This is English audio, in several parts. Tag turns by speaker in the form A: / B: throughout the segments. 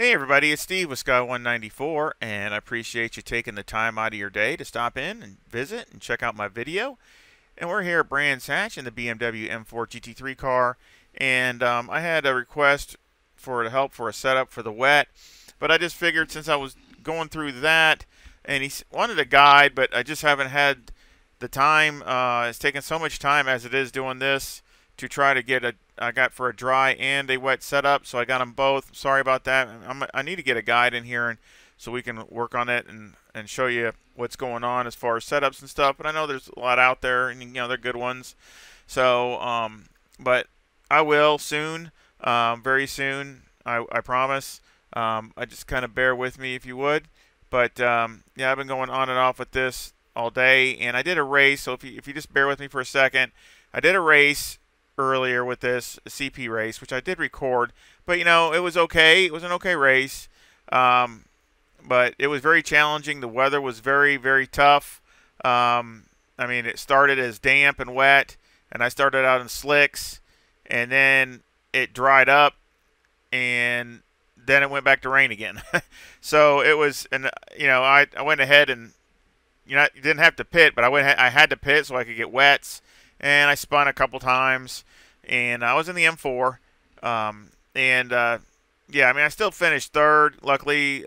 A: Hey everybody, it's Steve with Sky194, and I appreciate you taking the time out of your day to stop in and visit and check out my video. And we're here at Brands Hatch in the BMW M4 GT3 car, and I had a request for help for a setup for the wet, but I just figured since I was going through that, and he wanted a guide, but I just haven't had the time. It's taken so much time as it is doing this to try to get I got for a dry and a wet setup, so I got them both. Sorry about that. I need to get a guide in here so we can work on it and show you what's going on as far as setups and stuff. But I know there's a lot out there, and you know they're good ones. So, but I will soon, very soon. I promise. I just kind of bear with me if you would. But yeah, I've been going on and off with this all day, and I did a race. So if you just bear with me for a second, I did a race earlier with this CP race, which I did record, but you know, it was okay. It was an okay race, but it was very challenging. The weather was very, very tough. I mean, it started as damp and wet, and I started out in slicks, and then it dried up, and then it went back to rain again. So it was, and you know, I went ahead and you didn't have to pit, but I had to pit so I could get wets. And I spun a couple times, and I was in the M4. Yeah, I mean, I still finished third. Luckily,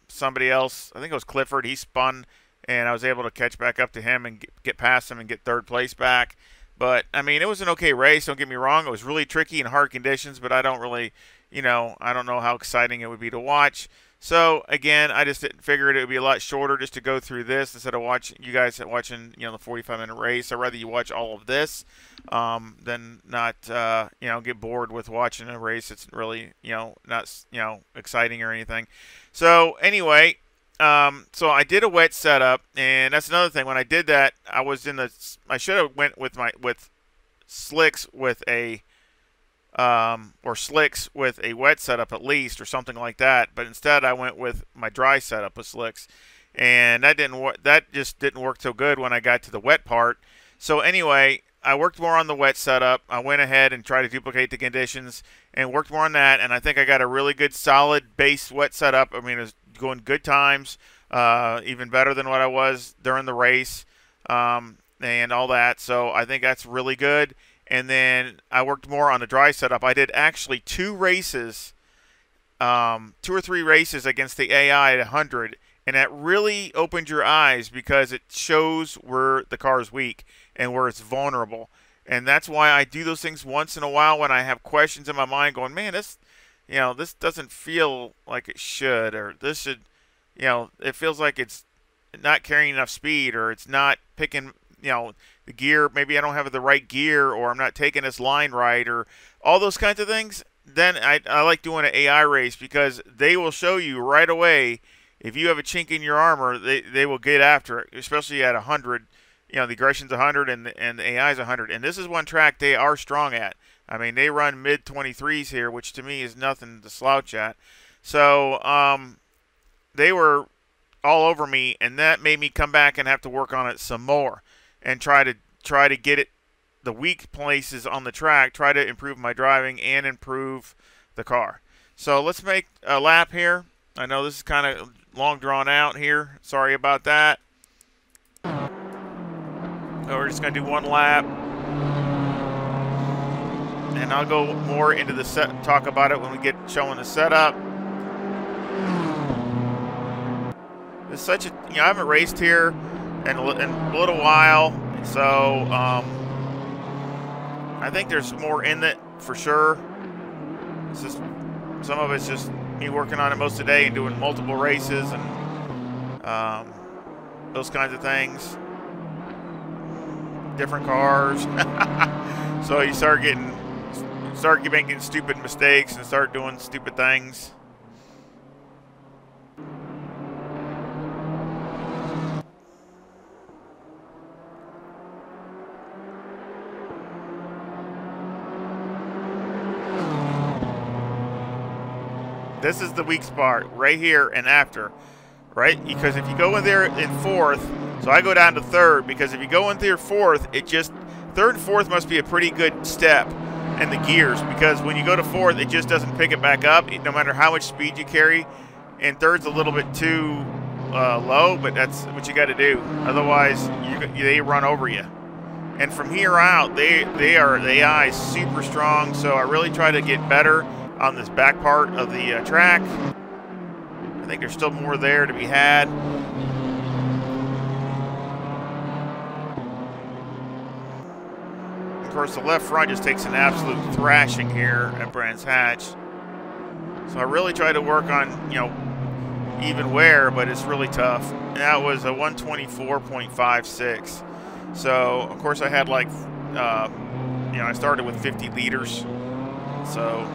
A: somebody else, I think it was Clifford, he spun, and I was able to catch back up to him and get past him and get third place back. But, I mean, it was an okay race, don't get me wrong. It was really tricky in hard conditions, but I don't really, you know, I don't know how exciting it would be to watch. So, again, I just figured it would be a lot shorter just to go through this instead of watching the 45-minute race. I'd rather you watch all of this than not, you know, get bored with watching a race. It's really, you know, not, you know, exciting or anything. So, anyway, so I did a wet setup, and that's another thing. When I did that, I should have went with slicks with a or slicks with a wet setup at least, or something like that. But instead, I went with my dry setup with slicks, and that just didn't work so good when I got to the wet part. So anyway, I worked more on the wet setup. I went ahead and tried to duplicate the conditions and worked more on that, and I think I got a really good solid base wet setup. I mean, it was going good times, even better than what I was during the race, and all that. So I think that's really good. And then I worked more on the dry setup. I did actually 2 races, 2 or 3 races against the AI at 100. And that really opened your eyes because it shows where the car is weak and where it's vulnerable. And that's why I do those things once in a while when I have questions in my mind going, man, this doesn't feel like it should, or this should, you know, it feels like it's not carrying enough speed, or it's not picking, you know, the gear, maybe I don't have the right gear, or I'm not taking this line right, or all those kinds of things. Then I like doing an AI race because they will show you right away if you have a chink in your armor. They will get after it, especially at 100. You know, the aggression's 100 and the AI's 100. And this is one track they are strong at. I mean, they run mid 23s here, which to me is nothing to slouch at. So they were all over me, and that made me come back and have to work on it some more and try to get it, the weak places on the track, try to improve my driving and improve the car. So let's make a lap here. I know this is kind of long drawn out here. Sorry about that. So we're just going to do 1 lap. And I'll go more into the talk about it when we get showing the setup. It's such a, you know, I haven't raced here in a little while, so I think there's more in it for sure. It's just, some of it's just me working on it most of the day and doing multiple races and those kinds of things. Different cars. So you start making stupid mistakes and start doing stupid things. This is the weak spot right here and after, right? Because if you go in there in 4th, so I go down to 3rd, because if you go in there 4th, it just, 3rd and 4th must be a pretty good step. and the gears, because when you go to fourth, it just doesn't pick it back up, no matter how much speed you carry. And third's a little bit too low, but that's what you got to do. Otherwise, they run over you. And from here out, the AI is super strong. So I really try to get better on this back part of the track. I think there's still more there to be had. Of course, the left front just takes an absolute thrashing here at Brands Hatch. So I really try to work on, even wear, but it's really tough. And that was a 124.56. So, of course, I had like, I started with 50 liters. So,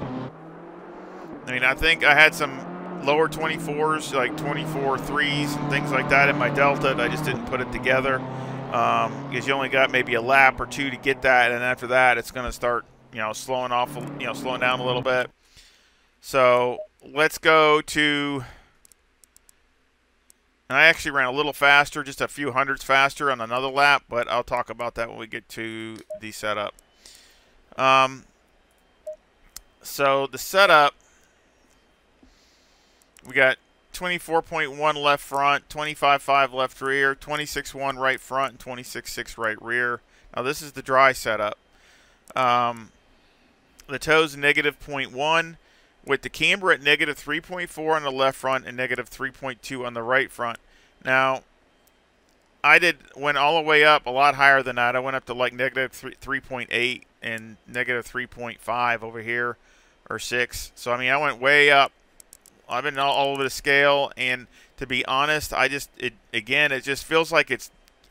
A: I mean, I think I had some lower 24s, like 24 threes and things like that in my Delta. I just didn't put it together. Because you only got maybe a lap or two to get that, and after that it's going to start, slowing off, slowing down a little bit. So let's go to. I actually ran a little faster, just a few hundredths faster on another lap, but I'll talk about that when we get to the setup. So the setup, we got 24.1 left front, 25.5 left rear, 26.1 right front, and 26.6 right rear. Now this is the dry setup. The toes -0.1 with the camber at -3.4 on the left front and -3.2 on the right front. Now I went all the way up a lot higher than that. I went up to like -3.8 and -3.5 over here, or 6. So I mean, I went way up. I've been all over the scale, and to be honest, it just feels like it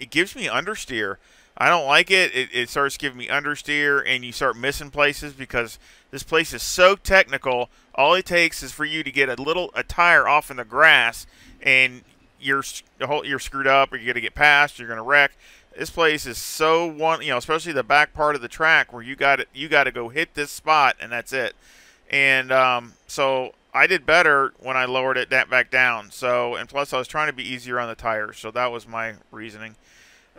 A: gives me understeer. I don't like it. It starts giving me understeer, and you start missing places because this place is so technical. All it takes is for you to get a tire off in the grass, and you're screwed up, or you're gonna get passed, you're gonna wreck. This place is so especially the back part of the track where you got to go hit this spot, and that's it. And so I did better when I lowered it back down. So, and plus I was trying to be easier on the tires. So that was my reasoning.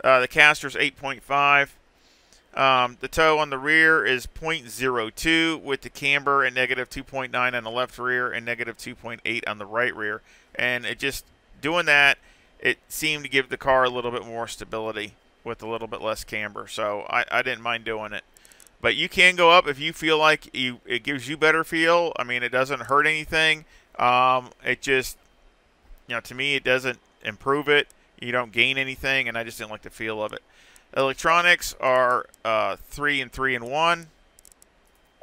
A: The caster's 8.5. The toe on the rear is 0.02 with the camber at -2.9 on the left rear and -2.8 on the right rear. And it just, doing that, it seemed to give the car a little bit more stability with a little bit less camber. So I didn't mind doing it. But you can go up if you feel like it gives you better feel. I mean, it doesn't hurt anything. It just, to me, it doesn't improve it. You don't gain anything, and I just didn't like the feel of it. Electronics are 3 and 3 and 1.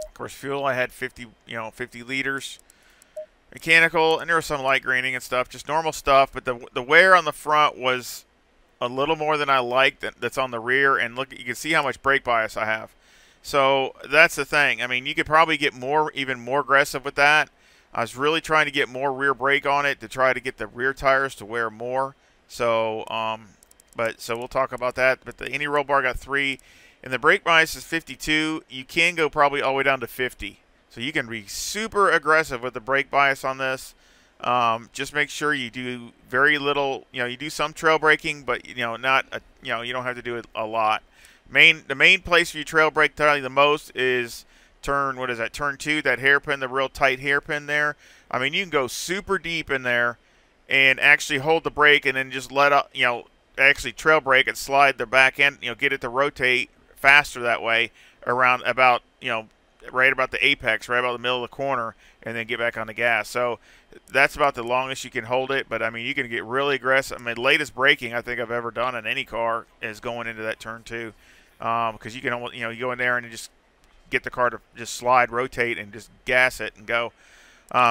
A: Of course, fuel I had 50 liters. Mechanical, and there was some light graining and stuff, just normal stuff. But the wear on the front was a little more than I liked. That's on the rear, and look, you can see how much brake bias I have. So that's the thing. I mean, you could probably get even more aggressive with that. I was really trying to get more rear brake on it to try to get the rear tires to wear more. So, so we'll talk about that. But the any roll bar got 3, and the brake bias is 52. You can go probably all the way down to 50. So you can be super aggressive with the brake bias on this. Just make sure you do very little. You do some trail braking, but not you don't have to do it a lot. The main place where you trail brake the most is turn 2, that hairpin, the real tight hairpin there. I mean, you can go super deep in there and actually hold the brake and then just let up, actually trail brake and slide the back end, get it to rotate faster that way around about, right about the apex, right about the middle of the corner, and then get back on the gas. So that's about the longest you can hold it. But I mean, you can get really aggressive. I mean, latest braking I think I've ever done in any car is going into that turn 2. Because you can almost, you go in there and you just get the car to just slide, rotate, and just gas it and go.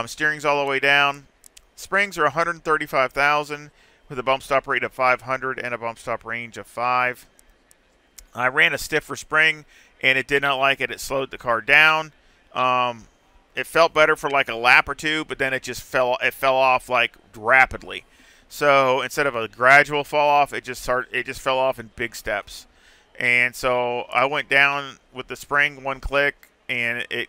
A: Steering's all the way down. Springs are 135,000 with a bump stop rate of 500 and a bump stop range of 5. I ran a stiffer spring, and it did not like it. It slowed the car down. It felt better for like a lap or two, but then it just fell off like rapidly. So instead of a gradual fall off, it just fell off in big steps. And so I went down with the spring 1 click, and it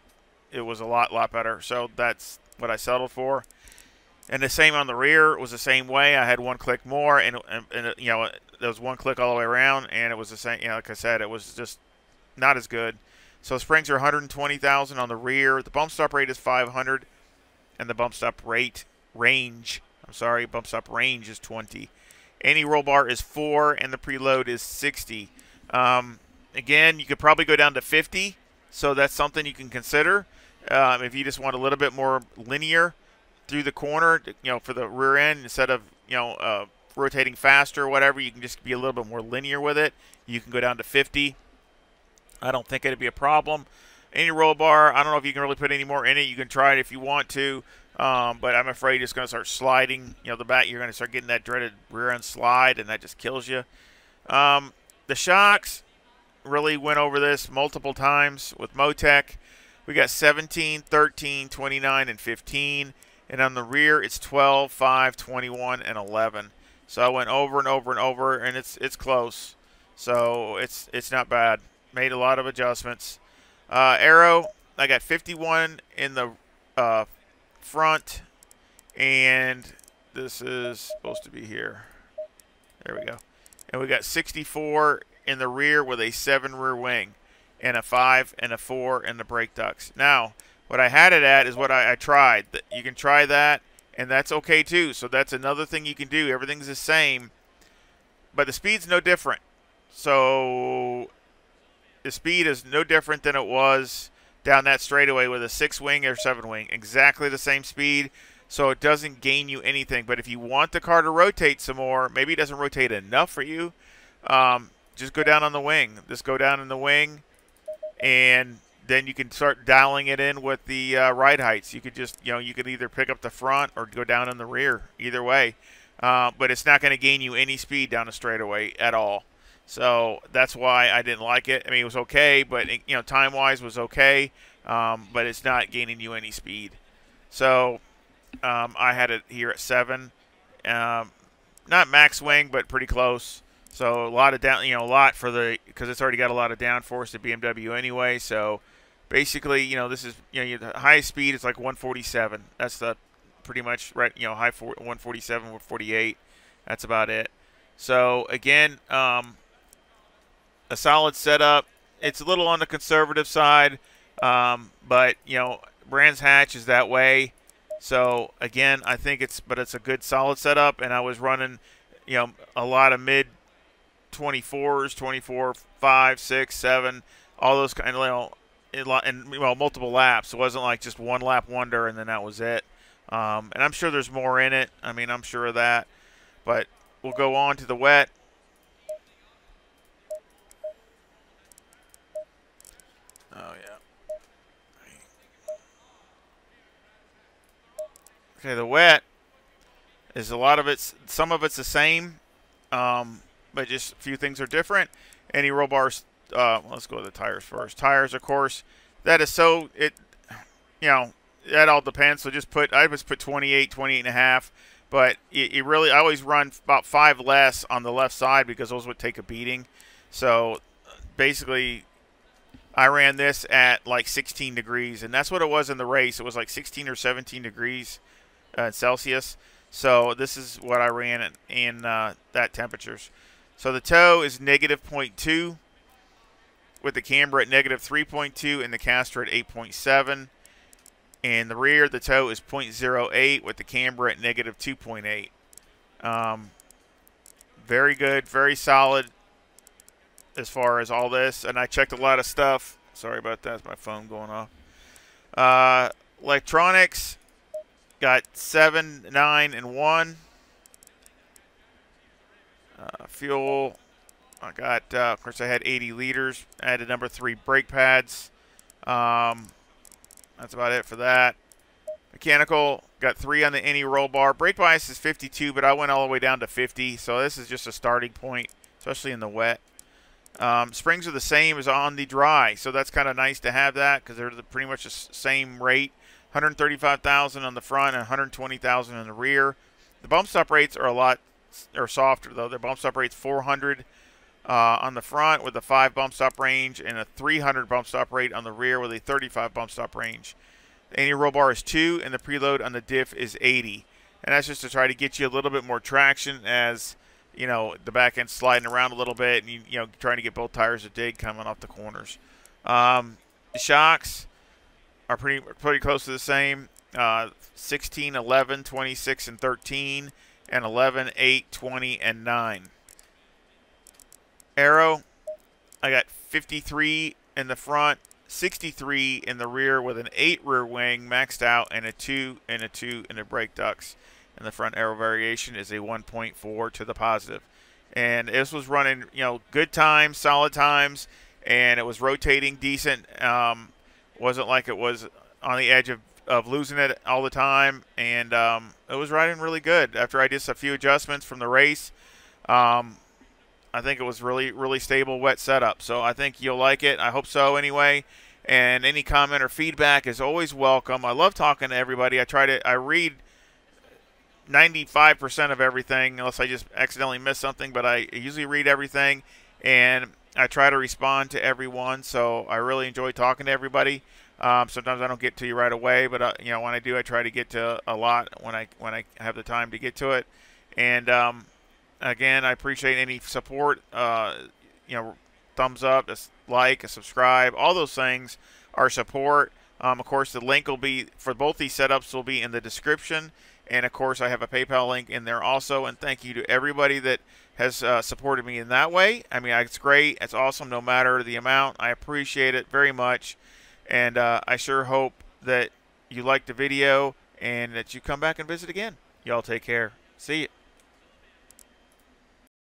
A: was a lot better. So that's what I settled for. And the same on the rear. It was the same way. I had 1 click more, and there was 1 click all the way around, and it was the same. Like I said, it was just not as good. So springs are 120,000 on the rear. The bump stop rate is 500, and the bump stop range is 20. Anti-roll bar is 4, and the preload is 60. Again, you could probably go down to 50, so that's something you can consider. If you just want a little bit more linear through the corner, for the rear end, instead of, rotating faster or whatever, you can just be a little bit more linear with it. You can go down to 50. I don't think it'd be a problem. Any roll bar, I don't know if you can really put any more in it. You can try it if you want to, but I'm afraid it's going to start sliding. You're going to start getting that dreaded rear end slide, and that just kills you. The shocks, really went over this multiple times with Motec. We got 17, 13, 29, and 15. And on the rear, it's 12, 5, 21, and 11. So I went over and over and over, and it's close. So it's not bad. Made a lot of adjustments. Aero, I got 51 in the front, and this is supposed to be here. There we go. And we got 64 in the rear with a 7 rear wing, and a 5 and a 4 in the brake ducts. Now, what I had it at is what I tried. You can try that, and that's okay too. So that's another thing you can do. Everything's the same, but the speed's no different. So the speed is no different than it was down that straightaway with a 6 wing or 7 wing. Exactly the same speed, so it doesn't gain you anything. But if you want the car to rotate some more, maybe it doesn't rotate enough for you, just go down on the wing. Just go down in the wing, and then you can start dialing it in with the ride heights. You could just, you could either pick up the front or go down in the rear. Either way. But it's not going to gain you any speed down the straightaway at all. So that's why I didn't like it. I mean, it was okay, but, time-wise was okay. But it's not gaining you any speed. So I had it here at 7. Not max wing, but pretty close. So a lot of down, a lot for because it's already got a lot of downforce to BMW anyway. So basically, this is, the highest speed is like 147. That's the pretty much right, high 147 or 48. That's about it. So again, a solid setup. It's a little on the conservative side, but Brands Hatch is that way. So again, I think it's a good solid setup, and I was running, a lot of mid 24s, 24, 5, 6, 7, all those kind of, and multiple laps. It wasn't like just one lap wonder and then that was it. And I'm sure there's more in it. I mean, I'm sure of that. But we'll go on to the wet. Oh yeah. Okay, the wet is some of it's the same. But just a few things are different. Any roll bars, let's go to the tires first. Tires, of course, that is that all depends. So I just put 28, 28 and a half. But I always run about 5 less on the left side because those would take a beating. So basically, I ran this at like 16 degrees, and that's what it was in the race. It was like 16 or 17 degrees Celsius. So this is what I ran in that temperatures. So the toe is -0.2 with the camber at -3.2 and the caster at 8.7. And the rear, the toe is 0.08 with the camber at -2.8. Very good, very solid as far as all this. And I checked a lot of stuff. Sorry about that. That's my phone going off. Electronics got 7, 9, and 1. Fuel, I got, of course, I had 80 liters. I had a number 3 brake pads. That's about it for that. Mechanical, got 3 on the any roll bar. Brake bias is 52, but I went all the way down to 50. So this is just a starting point, especially in the wet. Springs are the same as on the dry. So that's kind of nice to have that because they're pretty much the same rate. 135,000 on the front and 120,000 in the rear. The bump stop rates are softer though. Their bump stop rate's 400 on the front with a 5 bump stop range and a 300 bump stop rate on the rear with a 35 bump stop range. The anti-roll bar is 2 and the preload on the diff is 80. And that's just to try to get you a little bit more traction as, the back end sliding around a little bit and, trying to get both tires to dig coming off the corners. The shocks are pretty close to the same. 16, 11, 26, and 13, and 11, 8, 20, and 9. Aero, I got 53 in the front, 63 in the rear with an 8 rear wing maxed out, and a 2 and a 2 in the brake ducts. And the front aero variation is a 1.4 to the positive. And this was running, good times, solid times, and it was rotating decent. Wasn't like it was on the edge of losing it all the time, and it was riding really good. After I did a few adjustments from the race, I think it was really stable, wet setup. So I think you'll like it. I hope so anyway. And any comment or feedback is always welcome. I love talking to everybody. I read 95% of everything, unless I just accidentally miss something, but I usually read everything, and I try to respond to everyone. So I really enjoy talking to everybody. Sometimes I don't get to you right away, but when I do, I try to get to a lot when I have the time to get to it. And again, I appreciate any support. Thumbs up, a like, a subscribe, all those things are support. Of course, the link will be for both these setups will be in the description, and of course, I have a PayPal link in there also. And thank you to everybody that has supported me in that way. I mean, it's great, it's awesome, no matter the amount. I appreciate it very much, and I sure hope that you liked the video and that you come back and visit again. Y'all take care. See you.